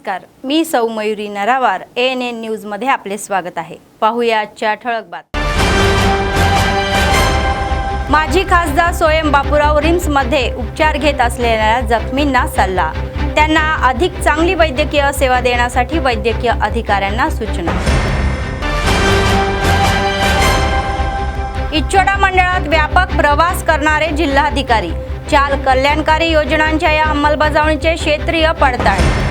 नमस्कार, मी सौ Mayuri नरावार ANN news मध्ये आपले स्वागत आहे। पाहूया आजच्या ठळक बातम्या। माजी खासदार सोयम बापूराव रिम्स मध्ये उपचार घेत असलेल्या जखमींना सल्ला, त्यांना अधिक चांगली वैद्यकीय सेवा देण्यासाठी वैद्यकीय अधिकाऱ्यांना सूचना। इच्छोडा मंडळात व्यापक प्रवास करणारे जिल्हाधिकारी, चाल कल्याणकारी योजनांच्या या अंमलबजावणीचे क्षेत्रीय पडताळणी।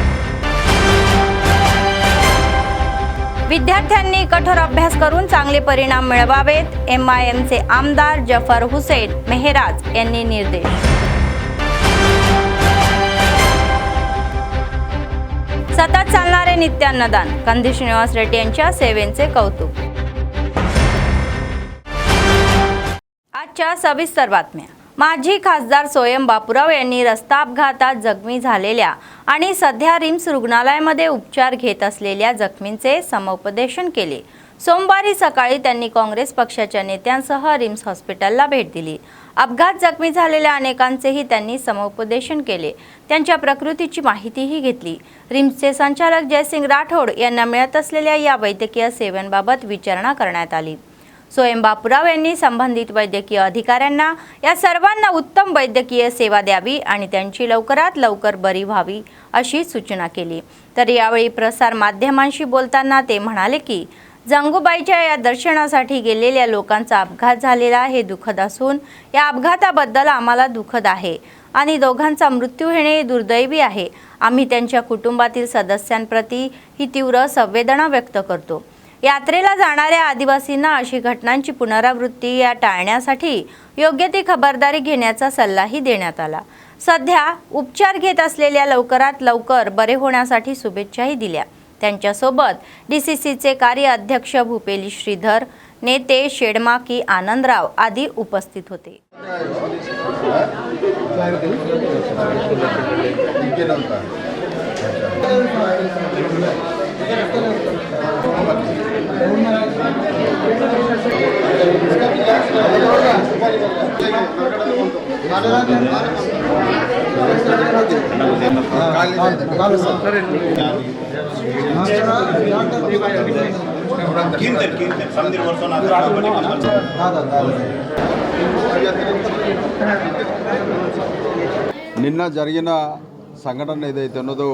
विद्यार्थ्यांनी कठोर अभ्यास करून चांगले परिणाम मिळवावेत, MIMचे आमदार जफर हुसेन मेहराज यांनी निर्देश। सतत चालणारे नित्यान्नदान, कंदी श्रीनिवास रेड्डी यांच्या सेवेचे कौतुक। आजच्या सविस्तर बातम्या। माजी खासदार सोयम बापूराव यांनी रस्ता अपघातात जखमी झालेल्या आणि सध्या रिम्स रुग्णालयामध्ये उपचार घेत असलेल्या जखमींचे समुपदेशन केले। सोमवारी सकाळी त्यांनी काँग्रेस पक्षाच्या नेत्यांसह रिम्स हॉस्पिटलला भेट दिली। अपघात जखमी झालेल्या अनेकांचेही त्यांनी समुपदेशन केले, त्यांच्या प्रकृतीची माहितीही घेतली। रिम्सचे संचालक जयसिंग राठोड यांना मिळत असलेल्या या वैद्यकीय सेवांबाबत विचारणा करण्यात आली। सोयम बापूराव यांनी संबंधित वैद्यकीय अधिकाऱ्यांना या सर्वांना उत्तम वैद्यकीय सेवा द्यावी आणि त्यांची लवकरात लवकर बरी व्हावी अशी सूचना केली। तर यावेळी प्रसार माध्यमांशी बोलताना ते म्हणाले की जंगूबाईच्या या दर्शनासाठी गेलेल्या लोकांचा अपघात झालेला हे दुःखद असून या अपघाताबद्दल आम्हाला दुःखद आहे आणि दोघांचा मृत्यू होणे दुर्दैवी आहे। आम्ही त्यांच्या कुटुंबातील सदस्यांप्रती ही तीव्र संवेदना व्यक्त करतो। यात्रेला जाणाऱ्या आदिवासींना अशी घटनांची पुनरावृत्ती टाळण्यासाठी योग्य ती खबरदारी घेण्याचा सल्लाही देण्यात आला। सध्या उपचार घेत असलेल्या लवकरात लवकर बरे होण्यासाठी शुभेच्छाही दिल्या। त्यांच्यासोबत DCCचे कार्य अध्यक्ष भूपेली श्रीधर, नेते शेडमाकी आनंदराव आदी उपस्थित होते। నిన్న జరిగిన సంఘటన ఏదైతే ఉన్నదో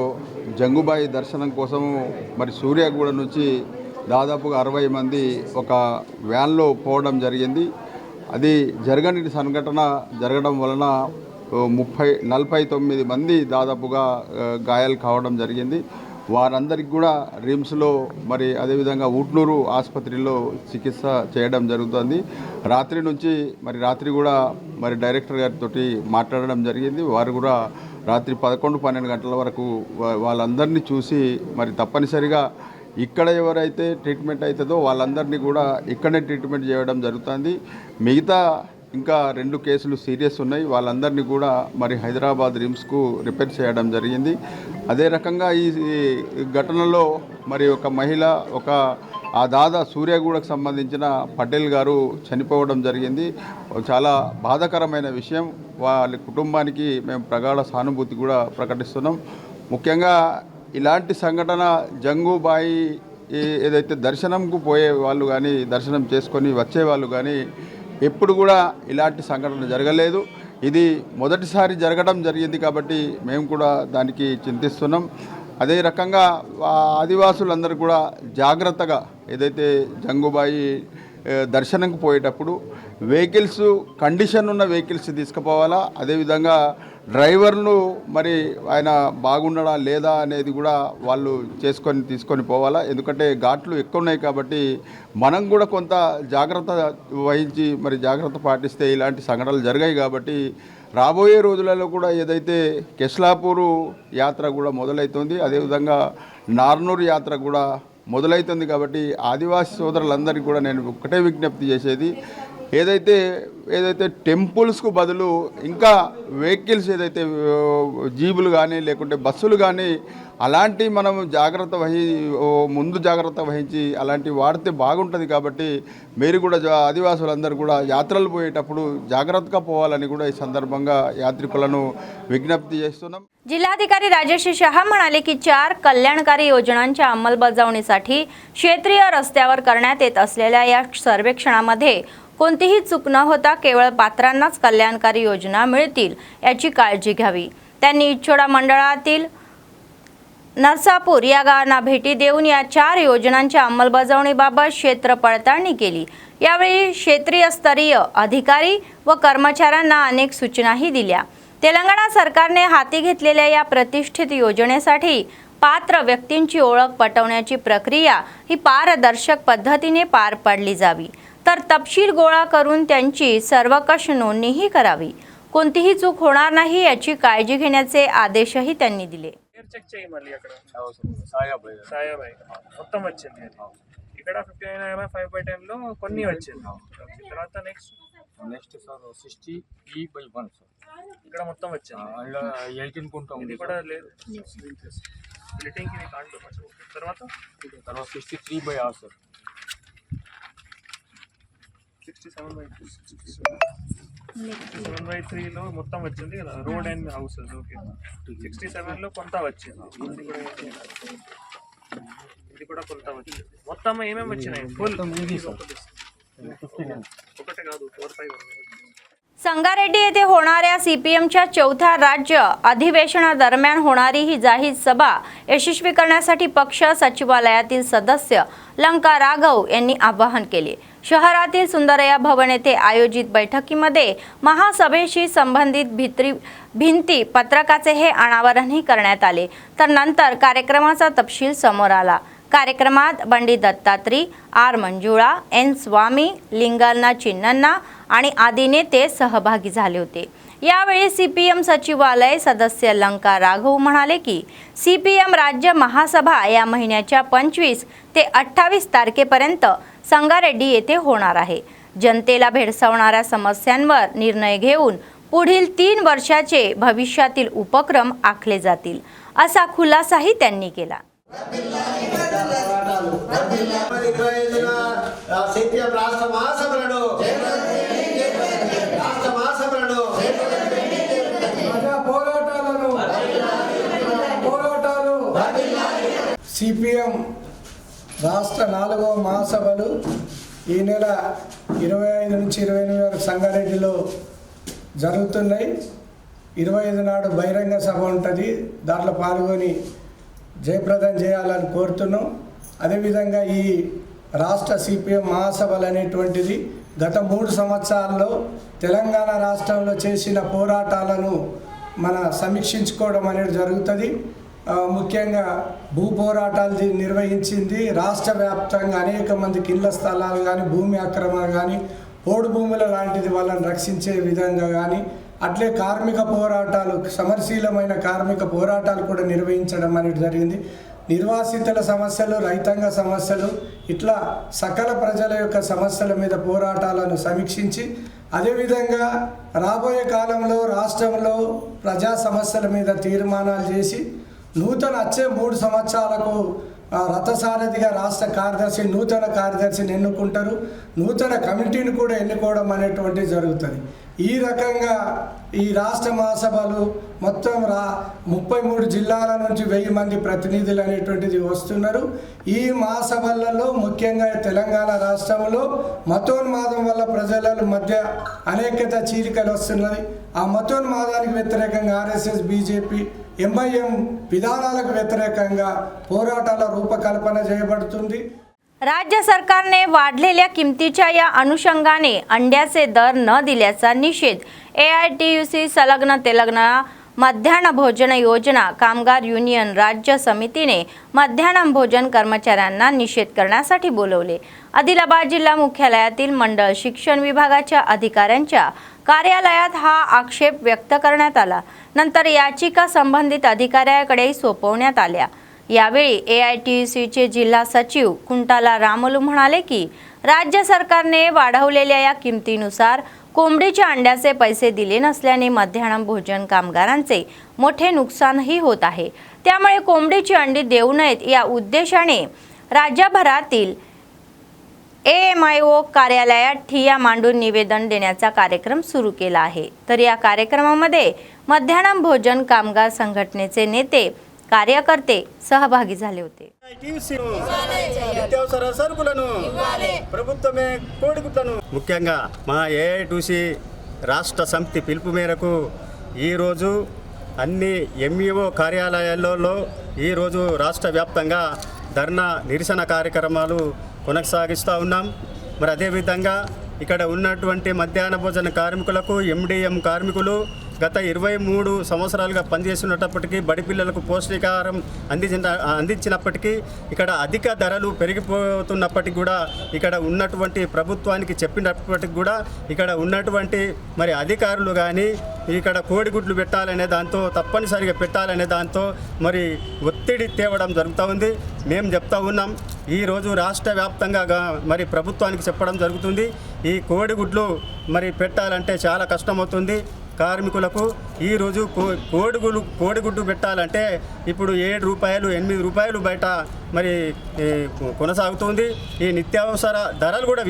జంగుబాయి దర్శనం కోసము మరి సూర్యాగూడ నుంచి దాదాపుగా 60 మంది ఒక వ్యాన్లో పోవడం జరిగింది। అది జరగని సంఘటన జరగడం వలన 49 మంది దాదాపుగా గాయాలు కావడం జరిగింది। వారందరికీ కూడా రిమ్స్లో మరి అదేవిధంగా ఊట్నూరు ఆసుపత్రిలో చికిత్స చేయడం జరుగుతుంది। రాత్రి కూడా మరి డైరెక్టర్ గారితో మాట్లాడడం జరిగింది। వారు కూడా రాత్రి 11-12 గంటల వరకు వాళ్ళందరినీ చూసి మరి తప్పనిసరిగా ఇక్కడ ఎవరైతే ట్రీట్మెంట్ అవుతుందో వాళ్ళందరినీ కూడా ఇక్కడే ట్రీట్మెంట్ చేయడం జరుగుతుంది। మిగతా ఇంకా 2 కేసులు సీరియస్ ఉన్నాయి, వాళ్ళందరినీ కూడా మరి హైదరాబాద్ రిమ్స్కు రిఫర్ చేయడం జరిగింది। అదే రకంగా ఈ ఘటనలో మరి ఒక మహిళ ఆ దాదా సూర్యాగూడకు సంబంధించిన పటేల్ గారు చనిపోవడం జరిగింది। చాలా బాధాకరమైన విషయం। వాళ్ళ కుటుంబానికి మేము ప్రగాఢ సానుభూతి కూడా ప్రకటిస్తున్నాం। ముఖ్యంగా ఇలాంటి సంఘటన జంగూబాయి ఏదైతే దర్శనంకు పోయే వాళ్ళు కానీ దర్శనం చేసుకొని వచ్చేవాళ్ళు కానీ ఎప్పుడు కూడా ఇలాంటి సంఘటన జరగలేదు। ఇది మొదటిసారి జరగడం జరిగింది కాబట్టి మేము కూడా దానికి చింతిస్తున్నాం। అదే రకంగా ఆదివాసులందరూ కూడా జాగ్రత్తగా ఏదైతే జంగూబాయి దర్శనంకు పోయేటప్పుడు వెహికల్స్ కండిషన్ ఉన్న వెహికల్స్ తీసుకుపోవాలా, అదేవిధంగా డ్రైవర్ను మరి ఆయన బాగున్నాడా లేదా అనేది కూడా వాళ్ళు తీసుకొని పోవాలా। ఎందుకంటే ఘాట్లు ఎక్కువ ఉన్నాయి కాబట్టి మనం కూడా కొంత జాగ్రత్త వహించి మరి జాగ్రత్త పాటిస్తే ఇలాంటి సంఘటనలు జరిగాయి కాబట్టి రాబోయే రోజులలో కూడా ఏదైతే కెస్లాపూరు యాత్ర కూడా మొదలవుతుంది, అదేవిధంగా నార్నూరు యాత్ర కూడా మొదలవుతుంది కాబట్టి ఆదివాసీ సోదరులందరికీ కూడా నేను ఒకటే విజ్ఞప్తి చేసేది, ఏదైతే టెంపుల్స్కు బదులు ఇంకా వెహికల్స్ ఏదైతే జీబులు కానీ లేకుంటే బస్సులు కానీ అలాంటి మనం ముందు జాగ్రత్త వహించి అలాంటి వాడితే బాగుంటుంది. కాబట్టి మీరు కూడా ఆదివాసులందరూ కూడా యాత్రలు పోయేటప్పుడు జాగ్రత్తగా पोवाలని కూడా ఈ సందర్భంగా यात्रिकांना विज्ञप्ती చేస్తున్నాం. जिल्हाधिकारी राजेश शहा म्हणाले की 4 कल्याणकारी योजनांच्या अंमलबजावणीसाठी क्षेत्रीय रस्त्यावर करण्यात येत असलेल्या या सर्वेक्षणामध्ये कोणतीही चूक न होता केवळ पात्रांनाच कल्याणकारी योजना मिळतील याची काळजी घ्यावी. त्यांनी इच्छोडा मंडळातील नरसापूर या गावांना भेटी देऊन या 4 योजनांच्या अंमलबजावणीबाबत क्षेत्र पडताळणी केली. यावेळी क्षेत्रीय स्तरीय अधिकारी व कर्मचाऱ्यांना अनेक सूचनाही दिल्या. तेलंगणा सरकारने हाती घेतलेल्या या प्रतिष्ठित योजनेसाठी पात्र व्यक्तींची ओळख पटवण्याची प्रक्रिया ही पारदर्शक पद्धतीने पार पाडली जावी, तर तपशील गोळा करून त्यांची सर्वकष नोंदणीही करावी. कोणतीही चूक होणार नाही याची काळजी घेण्याचे आदेशही त्यांनी दिले. చెక్ చేయి మళ్ళీ అక్కడ సాయాబాయ్ మొత్తం వచ్చింది. ఇక్కడ 59 5/10 లో కొన్ని వచ్చింది. తర్వాత నెక్స్ట్ సార్ 60E/1 సార్ ఇక్కడ మొత్తం వచ్చింది. అందులో 18 కుంటా ఇది కూడా లేదు స్ప్లిటింగ్ ఇది కాండ్ తర్వాత 63/6 సార్ 67/3 లో మొత్తం వచ్చింది కదా రోడ్ అండ్ హౌసెస్. ఓకే 67 లో కొంత వచ్చింది. ఇది కూడా కొంత వచ్చింది. మొత్తం ఏమేమి వచ్చినాయి ఫుల్ ఒకటి కాదు 4-5 संगारेड्डी येथे होणाऱ्या सीपीएमच्या 4थ्या राज्य अधिवेशनादरम्यान होणारी ही जाहीर सभा यशस्वी करण्यासाठी पक्ष सचिवालयातील सदस्य लंका राघव यांनी आवाहन केले. शहरातील सुंदरया भवन येथे आयोजित बैठकीमध्ये महासभेशी संबंधित भिंती पत्रकाचे हे अनावरणही करण्यात आले. तर नंतर कार्यक्रमाचा तपशील समोर आला. कार्यक्रमात बंडी दत्तात्री, आर मंजुळा, एन स्वामी, लिंगालना चिन्नन्ना आणि आदी नेते सहभागी झाले होते. यावेळी सीपीएम सचिवालय सदस्य लंका राघव म्हणाले की सीपीएम राज्य महासभा या महिन्याच्या 25 ते 28 तारखेपर्यंत संगारेड्डी येथे होणार आहे. जनतेला भेडसावणाऱ्या समस्यांवर निर्णय घेऊन पुढील 3 वर्षाचे भविष्यातील उपक्रम आखले जातील असा खुलासाही त्यांनी केला. సిపిఎం రాష్ట్ర 4వ మహాసభలు ఈ నెల 25 నుంచి 28 వరకు సంగారెడ్డిలో జరుగుతున్నాయి. 25 నాడు బహిరంగ సభ ఉంటుంది. దాంట్లో పాల్గొని జయప్రదం చేయాలని కోరుతున్నాం. అదేవిధంగా ఈ రాష్ట్ర సిపిఎం మహాసభలు అనేటువంటిది గత 3 సంవత్సరాల్లో తెలంగాణ రాష్ట్రంలో చేసిన పోరాటాలను మన సమీక్షించుకోవడం అనేది జరుగుతుంది. ముఖ్యంగా భూ పోరాటాలు నిర్వహించింది. రాష్ట్ర వ్యాప్తంగా అనేక మందికి ఇళ్ల స్థలాలు కానీ భూమి ఆక్రమణ కానీ పోడు భూముల లాంటిది వాళ్ళని రక్షించే విధంగా కానీ అట్లే కార్మిక పోరాటాలు సమరశీలమైన కార్మిక పోరాటాలు కూడా నిర్వహించడం అనేది జరిగింది. నిర్వాసితుల సమస్యలు, రైతాంగ సమస్యలు ఇట్లా సకల ప్రజల యొక్క సమస్యల మీద పోరాటాలను సమీక్షించి అదేవిధంగా రాబోయే కాలంలో రాష్ట్రంలో ప్రజా సమస్యల మీద తీర్మానాలు చేసి నూతన వచ్చే 3 సంవత్సరాలకు రథసారథిగా రాష్ట్ర కార్యదర్శి నూతన కార్యదర్శిని ఎన్నుకుంటారు. నూతన కమిటీని కూడా ఎన్నుకోవడం అనేటువంటిది జరుగుతుంది. ఈ రకంగా ఈ రాష్ట్ర మహాసభలు మొత్తం 33 జిల్లాల నుంచి 1000 మంది ప్రతినిధులు అనేటువంటిది వస్తున్నారు. ఈ మహాసభలలో ముఖ్యంగా తెలంగాణ రాష్ట్రంలో మతోన్మాదం వల్ల ప్రజల మధ్య అనేకత చీలికలు వస్తున్నది. ఆ మతోన్మాదానికి వ్యతిరేకంగా ఆర్ఎస్ఎస్, బీజేపీ, ఎంఐఎం విధానాలకు వ్యతిరేకంగా పోరాటాల రూపకల్పన చేయబడుతుంది. राज्य सरकारने वाढलेल्या किमतीच्या या अनुषंगाने अंड्याचे दर न दिल्याचा निषेध AITUC संलग्न तेलंगणा मध्यान्ह भोजन योजना कामगार युनियन राज्य समितीने मध्यान्ह भोजन कर्मचाऱ्यांना निषेध करण्यासाठी बोलवले. आदिलाबाद जिल्हा मुख्यालयातील मंडळ शिक्षण विभागाच्या अधिकाऱ्यांच्या कार्यालयात हा आक्षेप व्यक्त करण्यात आला. नंतर याचिका संबंधित अधिकाऱ्याकडे सोपवण्यात आल्या. यावेळी AITUCचे जिल्हा सचिव कुंटाला रामलू म्हणाले की राज्य सरकारने वाढवलेल्या या किमतीनुसार कोंबडीच्या अंड्याचे पैसे दिले नसल्याने मध्यान्ह भोजन कामगारांचे मोठे नुकसानही होत आहे. त्यामुळे कोंबडीची अंडी देऊ नयेत या उद्देशाने राज्यभरातील AMIO कार्यालयात ठिय्या मांडून निवेदन देण्याचा कार्यक्रम सुरू केला आहे। तर या कार्यक्रमामध्ये मध्याह्न भोजन कामगार संघटनेचे नेते कार्यकर्ते सहभागी झाले होते। నిత్యావసర సరుకులను ప్రభుత్వమే కోడిగుడ్లను ముఖ్యంగా మా ఏఐటీసీ రాష్ట్ర సమితి పిలుపు మేరకు ఈరోజు అన్ని ఎంఈఓ కార్యాలయాల్లో ఈరోజు రాష్ట్ర వ్యాప్తంగా ధర్నా నిరసన కార్యక్రమాలు కొనసాగిస్తూ ఉన్నాం। మరి అదేవిధంగా ఇక్కడ ఉన్నటువంటి మధ్యాహ్న భోజన కార్మికులకు MDM కార్మికులు గత 23 సంవత్సరాలుగా పనిచేస్తున్నప్పటికీ బడి పిల్లలకు పౌష్టికాహారం అందించినప్పటికీ ఇక్కడ అధిక ధరలు పెరిగిపోతున్నప్పటికీ కూడా ఇక్కడ ఉన్నటువంటి ప్రభుత్వానికి చెప్పినప్పటికీ కూడా ఇక్కడ ఉన్నటువంటి మరి అధికారులు కానీ ఇక్కడ కోడిగుడ్లు పెట్టాలనే దాంతో తప్పనిసరిగా పెట్టాలనే దాంతో మరి ఒత్తిడి తేవడం జరుగుతూ ఉంది। మేము చెప్తా ఉన్నాం ఈరోజు రాష్ట్ర వ్యాప్తంగా మరి ప్రభుత్వానికి చెప్పడం జరుగుతుంది ఈ కోడిగుడ్లు మరి పెట్టాలంటే చాలా కష్టమవుతుంది కార్మికులకు। ఈరోజు కోడిగుడ్డు పెట్టాలంటే ఇప్పుడు 7 రూపాయలు 8 రూపాయలు బయట మరి కొనసాగుతుంది। ఈ నిత్యావసర ధరలు కూడా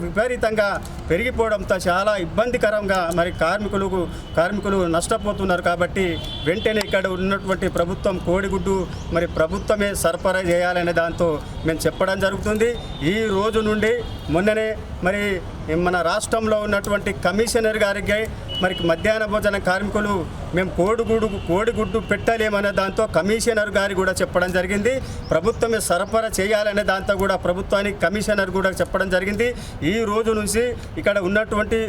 విపరీతంగా పెరిగిపోవడంతో చాలా ఇబ్బందికరంగా మరి కార్మికులు నష్టపోతున్నారు। కాబట్టి వెంటనే ఇక్కడ ఉన్నటువంటి ప్రభుత్వం కోడిగుడ్డు మరి ప్రభుత్వమే సరఫరా చేయాలనే దాంతో మేము చెప్పడం జరుగుతుంది। ఈ రోజు నుండి మొన్ననే మరి మన రాష్ట్రంలో ఉన్నటువంటి కమిషనర్ గారికి మరి మధ్యాహ్న భోజన కార్మికులు మేము కోడిగుడ్డు పెట్టలేమనే దాంతో కమిషనర్ గారి కూడా చెప్పడం జరిగింది। ప్రభుత్వమే సరఫరా చేయాలనే దాంతో కూడా ప్రభుత్వానికి కమిషనర్ కూడా చెప్పడం జరిగింది। ఈ రోజు నుంచి ఇక్కడ ఉన్నటువంటి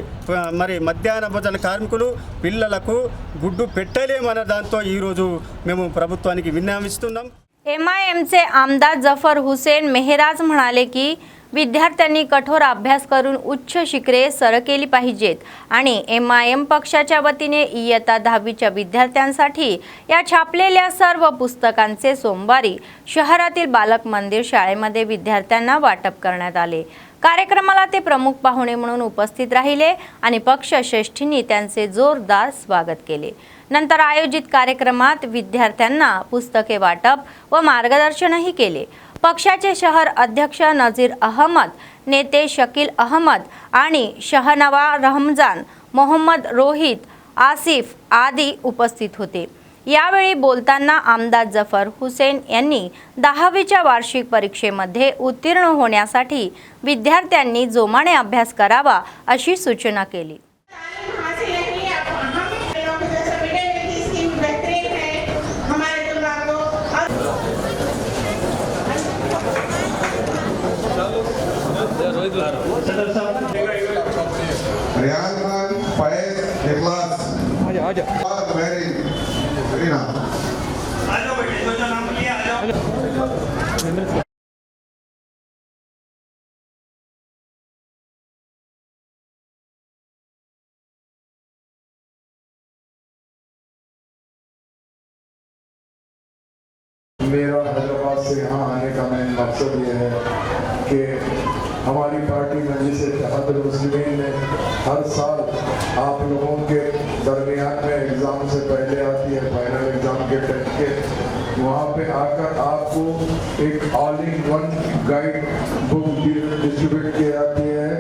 మరి మధ్యాహ్న భోజన కార్మికులు పిల్లలకు గుడ్డు పెట్టలేమనే దాంతో ఈరోజు మేము ప్రభుత్వానికి విన్నవిస్తున్నాం। MIMचे आमदार जफर हुसेन मेहराज म्हणाले की विद्यार्थ्यांनी कठोर अभ्यास करून उच्च शिखरे सर केली पाहिजेत आणि MIM पक्षाच्या वतीने इयत्ता 10वीच्या विद्यार्थ्यांसाठी या छापलेल्या सर्व पुस्तकांचे सोमवारी शहरातील बालक मंदिर शाळेमध्ये विद्यार्थ्यांना वाटप करण्यात आले। कार्यक्रमाला ते प्रमुख पाहुणे म्हणून उपस्थित राहिले आणि पक्षश्रेष्ठींनी त्यांचे जोरदार स्वागत केले। नंतर आयोजित कार्यक्रमात विद्यार्थ्यांना पुस्तके वाटप व मार्गदर्शनही केले। पक्षाचे शहर अध्यक्ष नजीर अहमद, नेते शकील अहमद आणि शहनवा रमजान, मोहम्मद रोहित, आसिफ आदी उपस्थित होते। यावेळी बोलताना आमदार जफर हुसेन यांनी 10वीच्या वार्षिक परीक्षेमध्ये उत्तीर्ण होण्यासाठी विद्यार्थ्यांनी जोमाने अभ्यास करावा अशी सूचना केली। रियाज खान, फैज, इखलास, वेरी नाम। मेरा हैदराबाद से यहाँ आने का मेन मकसद ये है कि हमारी पार्टी मजलिस-ए-इत्तेहादुल मुस्लिमीन ने हर साल आप लोगों के दरमियान में एग्ज़ाम से पहले आती है फाइनल एग्ज़ाम के 10th के, वहाँ पे आकर आपको एक all in one guide book distribute की जाती है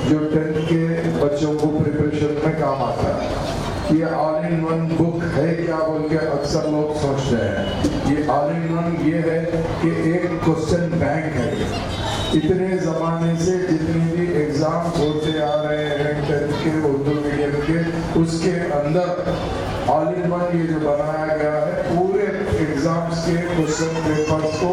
जो 10th के बच्चों को प्रिपरेशन में काम आता है। ये ऑल इन वन बुक है क्या बोल के अक्सर लोग सोचते हैं। ये ऑल इन वन ये है कि एक क्वेश्चन बैंक है। इतने ज़माने से जितने भी एग्ज़ाम होते आ रहे हैं 10th के उर्दू मीडियम के, उसके अंदर ऑल इन वन ये जो बनाया गया है पूरे एग्ज़ाम्स के क्वेश्चन पेपर्स को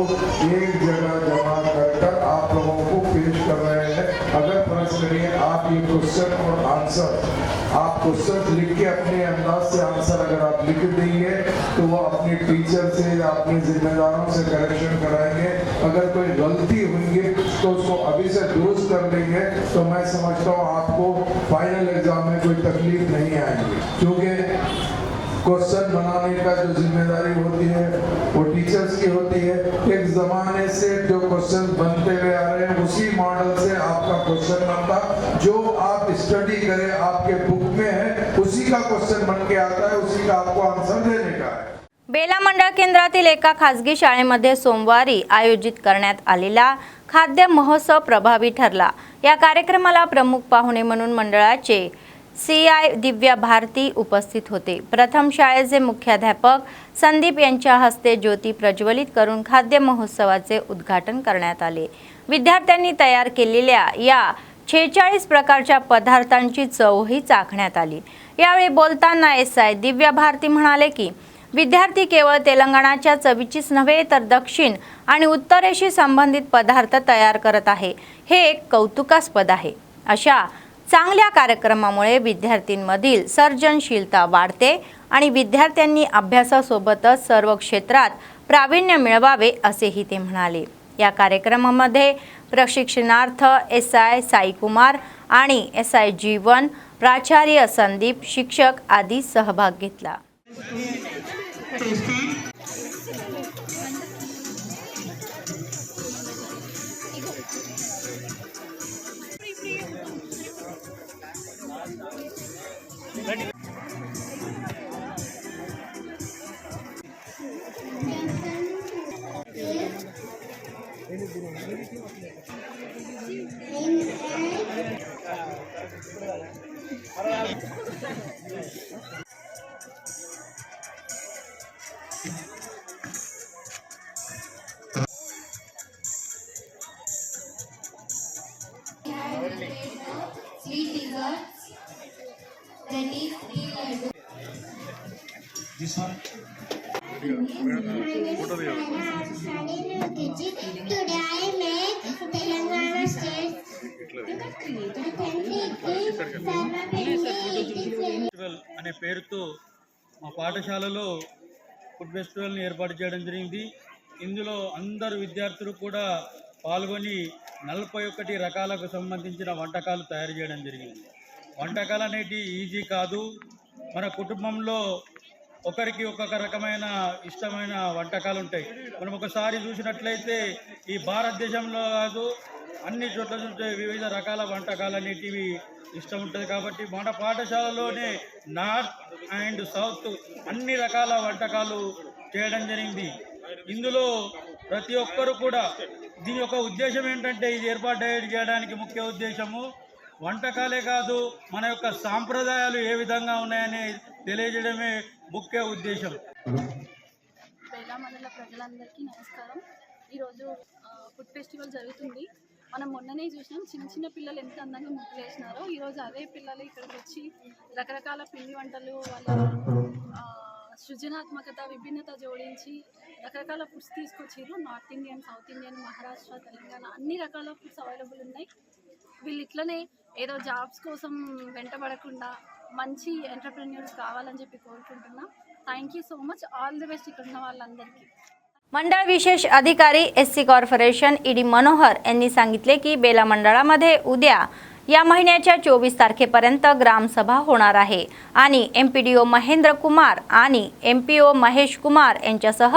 एक जगह जमा कर आप लोगों को पेश कर रहे हैं। अगर फर्ज करिए आप ये क्वेश्चन और आंसर आप क्वेश्चन लिख के अपने अंदाज से आंसर अगर आप लिख देंगे तो वो अपने टीचर से या अपने जिम्मेदारों से करेक्शन कराएंगे। अगर कोई गलती होंगी तो उसको अभी से दुरुस्त कर लेंगे तो मैं समझता हूँ आपको फाइनल एग्जाम में कोई तकलीफ नहीं आएगी, क्योंकि क्वेश्चन बनाने का जो जिम्मेदारी होती है वो टीचर्स की होती है। एक ज़माने से जो क्वेश्चन बनते हुए आ रहे हैं उसी मॉडल से आपका क्वेश्चन बनता, जो आप स्टडी करें आपके बुक में है उसी का क्वेश्चन बन के आता है, उसी का आपको आंसर देने का है। बेला मंडळ केंद्रातील एका खासगी शाळेमध्ये सोमवारी आयोजित करण्यात आलेला खाद्य महोत्सव प्रभावी ठरला। या कार्यक्रमाला प्रमुख पाहुणे म्हणून मंडळाचे CI दिव्या भारती उपस्थित होते। प्रथम शाळेचे मुख्याध्यापक संदीप यांच्या हस्ते ज्योती प्रज्वलित करून खाद्य महोत्सवाचे उद्घाटन करण्यात आले। विद्यार्थ्यांनी तयार केलेल्या या 46 प्रकारच्या पदार्थांची चवही चाखण्यात आली। यावेळी बोलताना SI दिव्या भारती म्हणाले की विद्यार्थी केवळ तेलंगणाच्या चवीचीच नव्हे तर दक्षिण आणि उत्तरेशी संबंधित पदार्थ तयार करत आहे। हे एक कौतुकास्पद आहे। अशा चांगल्या कार्यक्रमामुळे विद्यार्थ्यांमधील सर्जनशीलता वाढते आणि विद्यार्थ्यांनी अभ्यासासोबतच सर्व क्षेत्रात प्रावीण्य मिळवावे असेही ते म्हणाले। या कार्यक्रमामध्ये प्रशिक्षणार्थ SI साईकुमार आणि SI जीवन, प्राचार्य संदीप, शिक्षक आदी सहभाग घेतला। This one. Today I make Telangana state. Festival అనే పేరుతో మా పాఠశాలలో ఫుడ్ ఫెస్టివల్ని ఏర్పాటు చేయడం జరిగింది। ఇందులో అందరు విద్యార్థులు కూడా పాల్గొని 41 రకాలకు సంబంధించిన వంటకాలు తయారు చేయడం జరిగింది। వంటకాలు అనేటి ఈజీ కాదు। మన కుటుంబంలో ఒకరికి ఒక్కొక్క రకమైన ఇష్టమైన వంటకాలు ఉంటాయి। మనం ఒకసారి చూసినట్లయితే ఈ భారతదేశంలో కాదు అన్ని చోట్ల చూసే వివిధ రకాల వంటకాలు అనేటివి ఇష్టం ఉంటుంది। కాబట్టి మన పాఠశాలలోనే నార్త్ అండ్ సౌత్ అన్ని రకాల వంటకాలు చేయడం జరిగింది। ఇందులో ప్రతి ఒక్కరు కూడా దీని యొక్క ఉద్దేశం ఏంటంటే ఇది ఏర్పాటు చేయడానికి ముఖ్య ఉద్దేశము వంటకాలే కాదు మన యొక్క సాంప్రదాయాలు ఏ విధంగా ఉన్నాయని తెలియజేయడమే ముఖ్య ఉద్దేశం। బేలా మండల ప్రజలందరికీ నమస్కారం। ఈరోజు ఫుడ్ ఫెస్టివల్ జరుగుతుంది। మనం మొన్ననే చూసినాం చిన్న చిన్న పిల్లలు ఎంత అందంగా ముగ్గులు వేసినారో। ఈరోజు అదే పిల్లలు ఇక్కడికి వచ్చి రకరకాల పిండి వంటలు వాళ్ళ సృజనాత్మకత విభిన్నత జోడించి రకరకాల ఫుడ్స్ తీసుకొచ్చారు। North Indian, south Indian, Maharashtra, Telangana అన్ని రకాల ఫుడ్స్ అవైలబుల్ ఉన్నాయి। వీళ్ళు ఇట్లనే ఏదో జాబ్స్ కోసం వెంటబడకుండా మంచి ఎంటర్‌ప్రెన్యూర్స్ కావాలని చెప్పి కోరుకుంటున్నా। Thank you so much, all the best ఇక్కడ ఉన్న వాళ్ళందరికీ। मंडळ विशेष अधिकारी SC कॉर्पोरेशन ED मनोहर यांनी सांगितले की बेला मंडळामध्ये उद्या या महिन्याच्या 24 तारखेपर्यंत ग्रामसभा होणार आहे आणि MPDO महेंद्र कुमार आणि MPO महेश कुमार यांच्यासह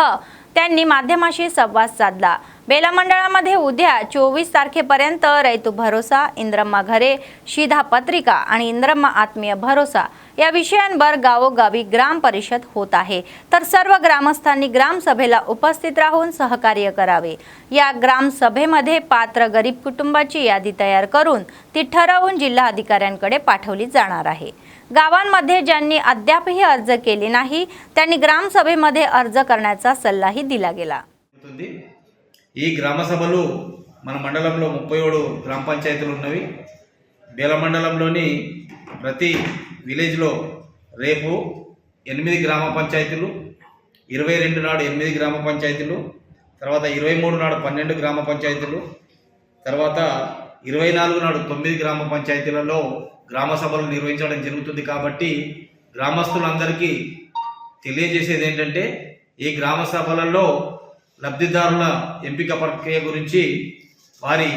त्यांनी माध्यमाशी संवाद साधला। बेला मंडळामध्ये उद्या 24 तारखेपर्यंत रैतू भरोसा, इंद्रम्मा घरे, शिधा पत्रिका आणि इंद्रम्मा आत्मीय भरोसा या विषयांवर गावोगावी ग्राम परिषद होत आहे। तर सर्व ग्रामस्थांनी ग्रामसभेला उपस्थित राहून सहकार्य करावे। या ग्रामसभेमध्ये पात्र गरीब कुटुंबाची यादी तयार करून ती ठरवून जिल्हाधिकाऱ्यांकडे पाठवली जाणार आहे। गावांमध्ये ज्यांनी अद्यापही अर्ज केले नाही त्यांनी ग्रामसभेमध्ये अर्ज करण्याचा सल्लाही दिला गेला। ఈ గ్రామ సభలు మన మండలంలో 37 గ్రామ పంచాయతీలు ఉన్నవి। బేల మండలంలోని ప్రతి విలేజ్లో రేపు 8 గ్రామ పంచాయతీలు, 22 నాడు 8 గ్రామ పంచాయతీలు, తర్వాత 23 నాడు 12 గ్రామ పంచాయతీలు, తర్వాత 24 నాడు 9 గ్రామ పంచాయతీలలో గ్రామ సభలు నిర్వహించడం జరుగుతుంది। కాబట్టి గ్రామస్తులందరికీ తెలియజేసేది ఏంటంటే ఈ గ్రామ సభలలో లబ్ధిదారుల ఎంపిక ప్రక్రియ గురించి వారి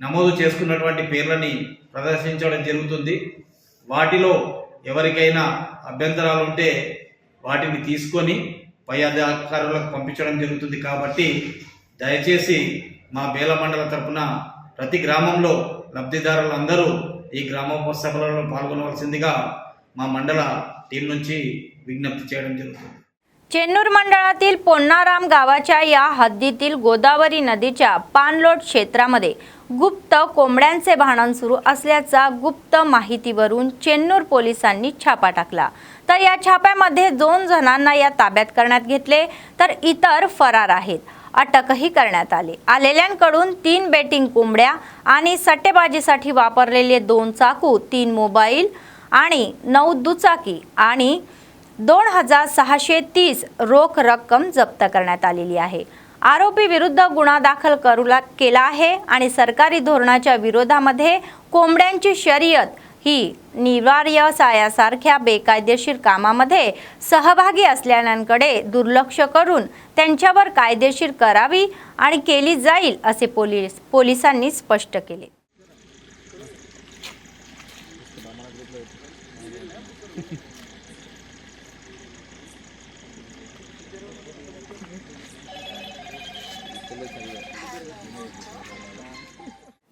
నమోదు చేసుకున్నటువంటి పేర్లని ప్రదర్శించడం జరుగుతుంది। వాటిలో ఎవరికైనా అభ్యంతరాలు ఉంటే వాటిని తీసుకొని పై అధికారులకు పంపించడం జరుగుతుంది। కాబట్టి దయచేసి మా బేల మండల తరపున ప్రతి గ్రామంలో లబ్ధిదారులందరూ ఈ గ్రామ సభలలో పాల్గొనవలసిందిగా మా మండల టీం నుంచి విజ్ఞప్తి చేయడం జరుగుతుంది। चेन्नूर मंडळातील पोन्नाराम गावाच्या या हद्दीतील गोदावरी नदीच्या पाणलोट क्षेत्रामध्ये गुप्त कोंबड्यांचे भांडण सुरू असल्याचा गुप्त माहितीवरून चेन्नूर पोलिसांनी छापा टाकला. तर या छाप्यामध्ये 2 जणांना या ताब्यात करण्यात घेतले तर इतर फरार आहेत. अटकही करण्यात आले. आलेल्यांकडून 3 बेटिंग कोंबड्या आणि सट्टेबाजीसाठी वापरलेले 2 चाकू, 3 मोबाईल आणि 9 दुचाकी आणि 2630 रोख रक्कम जप्त करण्यात आलेली आहे. आरोपी विरुद्ध गुन्हा दाखल केला आहे आणि सरकारी धोरणाच्या विरोधामध्ये कोंबड्यांची शर्यत ही निवार्य सारख्या बेकायदेशीर कामामध्ये सहभागी असलेल्यांकडे दुर्लक्ष करून त्यांच्यावर कायदेशीर करावी आणि केली जाईल असे पोलिसांनी स्पष्ट केले.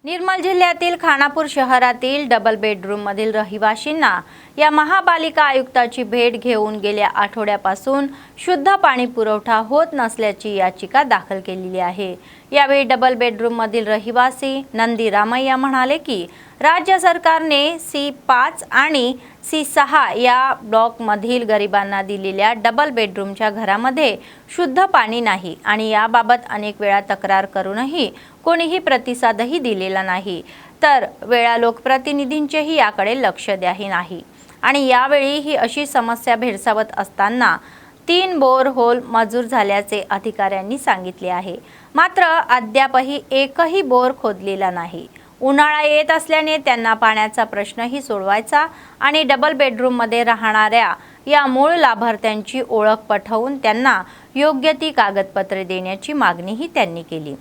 निर्मल जिल्ह्यातील खानापूर शहरातील डबल बेडरूममधील रहिवाशींना या महापालिका आयुक्ताची भेट घेऊन गेल्या आठवड्यापासून शुद्ध पाणी पुरवठा होत नसल्याची याचिका दाखल केलेली आहे. यावेळी डबल बेडरूममधील रहिवासी नंदी रामय्या म्हणाले की राज्य सरकारने C5 आणि C6 या ब्लॉकमधील गरिबांना दिलेल्या डबल बेडरूमच्या घरामध्ये शुद्ध पाणी नाही आणि याबाबत अनेक वेळा तक्रार करूनही कोणीही प्रतिसादही दिलेला नाही. तर वेळा लोकप्रतिनिधींचेही याकडे लक्ष द्याही नाही आणि यावेळी ही अशी समस्या भेडसावत असताना 3 बोरहोल मंजूर झाल्याचे अधिकाऱ्यांनी सांगितले आहे. मात्र अद्यापही एकही बोर खोदलेला नाही. उन्हाळा येत असल्याने त्यांना पाण्याचा प्रश्नही सोडवायचा आणि डबल बेडरूममध्ये राहणाऱ्या या मूळ लाभार्थ्यांची ओळख पटवून त्यांना योग्य ती कागदपत्रे देण्याची मागणीही त्यांनी केली.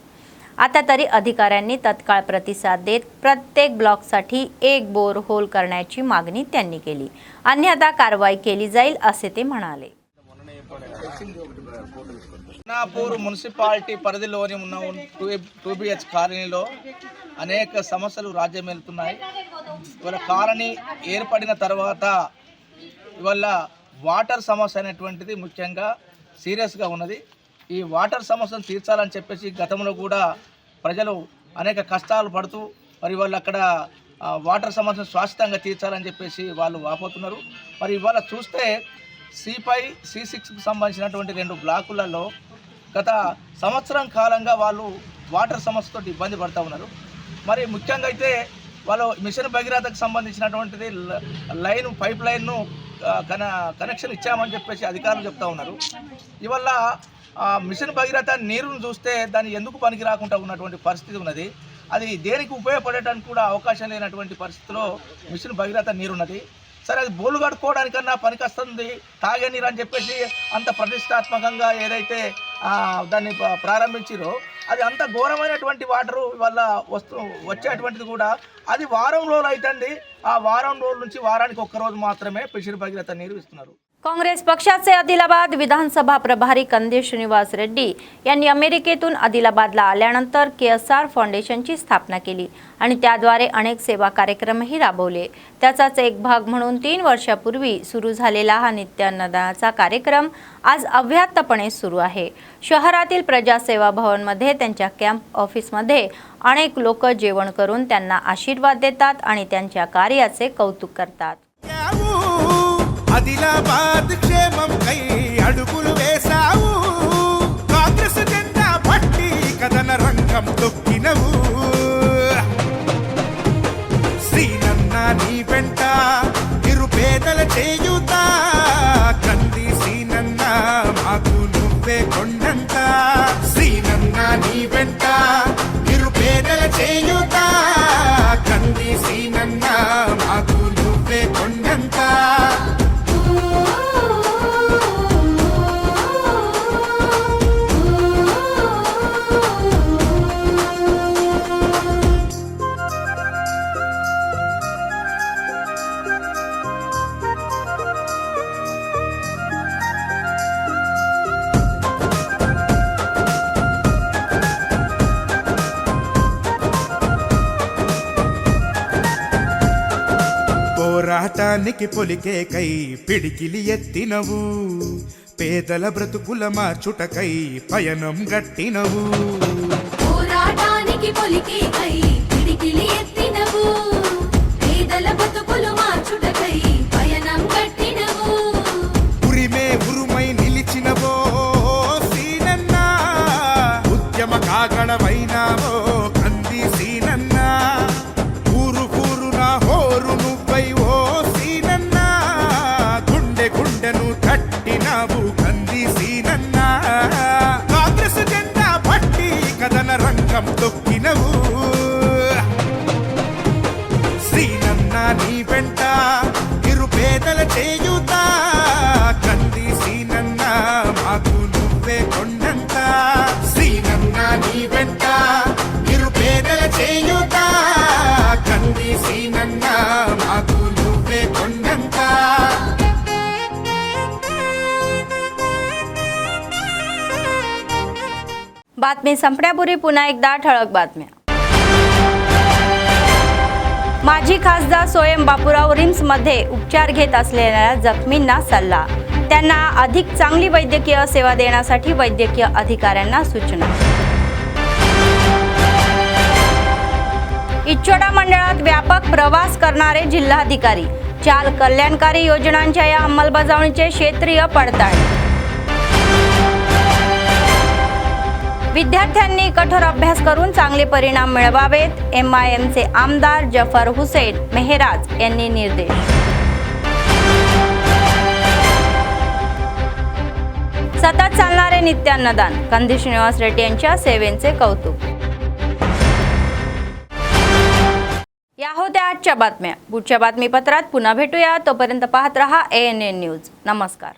आता तरी अधिकाऱ्यांनी तत्काळ प्रतिसाद देत प्रत्येक ब्लॉकसाठी 1 बोरहोल करण्याची मागणी त्यांनी केली. अन्यथा कारवाई केली जाईल असे ते म्हणाले. ఖానాపూర్ మున్సిపాలిటీ పరిధిలోని ఉన్న 2 BH కాలనీలో అనేక సమస్యలు రాజ్యమేలుతున్నాయి. ఇవాళ కాలనీ ఏర్పడిన తర్వాత ఇవాళ వాటర్ సమస్య అనేటువంటిది ముఖ్యంగా సీరియస్గా ఉన్నది. ఈ వాటర్ సమస్యను తీర్చాలని చెప్పేసి గతంలో కూడా ప్రజలు అనేక కష్టాలు పడుతూ మరి వాళ్ళు అక్కడ వాటర్ సమస్యను శాశ్వతంగా తీర్చాలని చెప్పేసి వాళ్ళు వాపోతున్నారు. మరి ఇవాళ చూస్తే C5, C6కు సంబంధించినటువంటి 2 బ్లాకులలో గత సంవత్సరం కాలంగా వాళ్ళు వాటర్ సమస్యతో ఇబ్బంది పడుతూ ఉన్నారు. మరి ముఖ్యంగా అయితే వాళ్ళు మిషన్ భగీరథకు సంబంధించినటువంటిది పైప్ లైన్ను కనెక్షన్ ఇచ్చామని చెప్పేసి అధికారులు చెప్తా ఉన్నారు. ఇవల్ల మిషన్ భగీరథ నీరును చూస్తే దాన్ని ఎందుకు పనికి రాకుండా ఉన్నటువంటి పరిస్థితి ఉన్నది. అది దేనికి ఉపయోగపడటానికి కూడా అవకాశం లేనటువంటి పరిస్థితిలో మిషన్ భగీరథ నీరున్నది. సరే, అది బోలు కడుక్కోవడానికన్నా పనికొస్తుంది, తాగే నీరు అని చెప్పేసి అంత ప్రతిష్టాత్మకంగా ఏదైతే దాన్ని ప్రారంభించారో అది అంత ఘోరమైనటువంటి వాటరు వల్ల వచ్చేటువంటిది కూడా అది వారం రోజులు అవుతుంది. ఆ వారం రోజుల నుంచి వారానికి 1 రోజు మాత్రమే మిషన్ భగీరథ నీరు ఇస్తున్నారు. काँग्रेस पक्षाचे आदिलाबाद विधानसभा प्रभारी कंदे श्रीनिवास रेड्डी यांनी अमेरिकेतून आदिलाबादला आल्यानंतर KSR फाउंडेशनची स्थापना केली आणि त्याद्वारे अनेक सेवा कार्यक्रमही राबवले. त्याचाच एक भाग म्हणून 3 वर्षापूर्वी सुरू झालेला हा नित्य अन्नदानाचा कार्यक्रम आज अव्याहतपणे सुरू आहे. शहरातील प्रजासेवा भवनमध्ये त्यांच्या कॅम्प ऑफिसमध्ये अनेक लोक जेवण करून त्यांना आशीर्वाद देतात आणि त्यांच्या कार्याचे कौतुक करतात. ఆదిలాబాద్ క్షేమం కై అడుగులు వేసావు, కాంగ్రెస్ జెండా పట్టి కథన రంగం తొక్కినవు. శ్రీనన్న నీ వెంట నిరుపేదల చేయుత, కంది శ్రీనన్న మాకు నువ్వే కొండంత. శ్రీనన్న నీ వెంట నిరుపేదల చేయుత, కంది శ్రీనన్న మాకు నువ్వే కొండంత. పోరాటానికి పొలికే కై పిడికిలి ఎత్తినవు, పేదల బ్రతుకుల మార్చుటకై పయనం గట్టినవు పోరాటానికి పొలికేకై పిడికిలి ఎత్తినవు పేదల బతుకులు మార్చుటకై పయనం కట్టినవు ఉరిమే ఉరుమై నిలిచినవో సీనన్న ఉద్యమ కాగడమైనావో కంది సీనన్న ఊరు ఊరున హోరు నువ్వై ఓ సీనన్న గుండె గుండెను తట్టినావు కంది సీనన్న కాంగ్రెస్ జెండా పట్టి కథన రంగం తొక్కినవు సీనన్న నీ వెంట నిరుపేదల చేయుత కంది సీనన్న మాకు నువ్వే కొండంత సీనన్న నీ వెంట నిరుపేదల చేయుత కంది సీనన్న మాకు నువ్వే కొండంత बातमी संपण्यापूर्वी पुन्हा एकदा ठळक बातम्या. माजी खासदार सोयम बापूराव रिम्समध्ये उपचार घेत असलेल्या जखमींना सल्ला. त्यांना अधिक चांगली वैद्यकीय सेवा देण्यासाठी वैद्यकीय अधिकाऱ्यांना सूचना. इच्छोडा मंडळात व्यापक प्रवास करणारे जिल्हाधिकारी. चाल कल्याणकारी योजनांच्या या अंमलबजावणीचे क्षेत्रीय पडताळणी. विद्यार्थ्यांनी कठोर अभ्यास करून चांगले परिणाम मिळवावेत. MIMचे आमदार जफर हुसेन मेहराज यांनी निर्देश. सतत चालणारे नित्यान्नदान. कंदी श्रीनिवास रेड्डी यांच्या सेवेचे कौतुक. या होत्या आजच्या बातम्या. पुढच्या बातमीपत्रात पुन्हा भेटूया. तोपर्यंत पाहत रहा ANN न्यूज. नमस्कार.